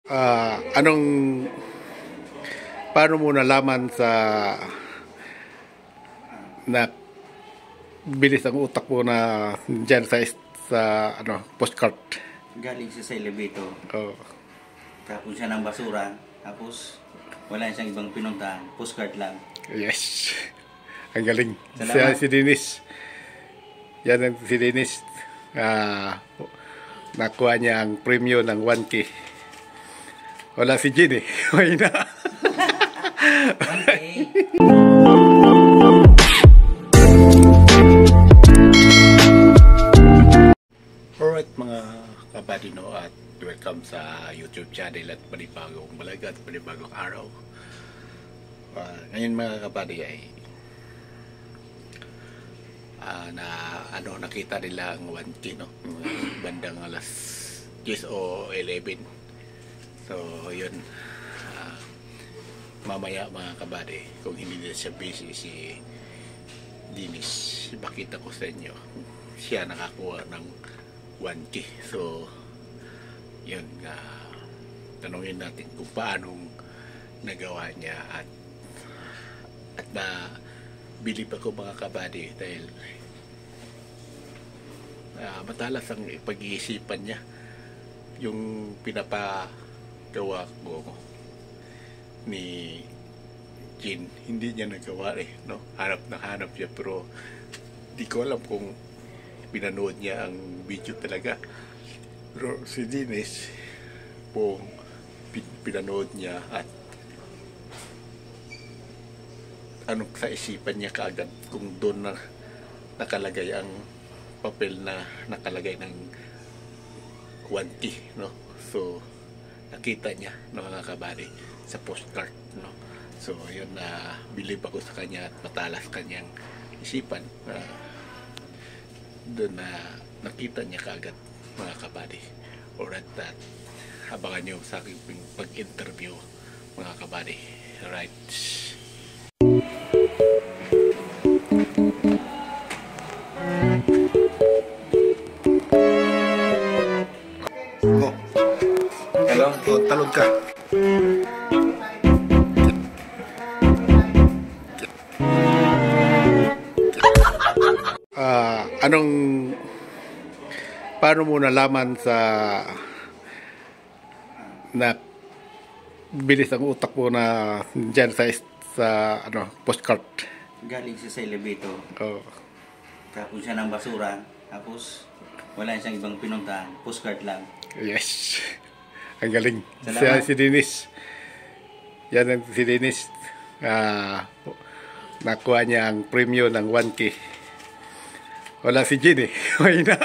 Anong paano mo nalaman na bilis ang utak mo na dyan sa postcard? Galing siya sa elevator. Oh. Tapos siya ng basura. Tapos wala siyang ibang pinuntahan. Postcard lang. Yes. Ang galing. Salamat. Si Dennis. Yan ang si Dennis. Nakuha niya ang premyo ng 1K. Wala si Ginny. May na. Okay. Alright mga kabadino, at welcome sa YouTube channel at panibagong vlog at panibagong araw. Ngayon mga kabady ay nakita nila ang 1K, no? Bandang alas 10 o 11. So yun, mamaya mga kabady, kung hindi na siya busy si Dennis, bakita ko sa inyo siya nakakuha ng 1K. So yun, tanungin natin kung paano nagawa niya at na bilib ako mga kabady dahil matalas ang pag-iisipan niya yung pinapagawa ko ni Jin. Hindi niya nagawa no? Hanap niya, pero di ko alam kung pinanood niya ang video talaga. Pero si Dennis po pinanood niya at anong sa isipan niya kaagad kung doon na nakalagay ang papel na nakalagay ng 1K, no? So nakita niya, no, mga kabady, sa postcard, no? So yun, bilib ako sa kanya at matalas kanyang isipan. Doon na nakita niya kaagad mga kabady. Alright, that abangan niyo sa aking pag-interview mga kabady. Alright. Hello? Talon ka. Paano mo nalaman na bilis ang utak mo na dyan sa postcard? Galing siya sa elevator. Oh. Tapos siya ng basura. Tapos wala siyang ibang pinuntahan. Postcard lang. Yes. Ang galing. Salamat. Si Dennis. Yan ang si Dennis. Nakuha niya ang premyo ng 1K. Wala si Ginny. May na.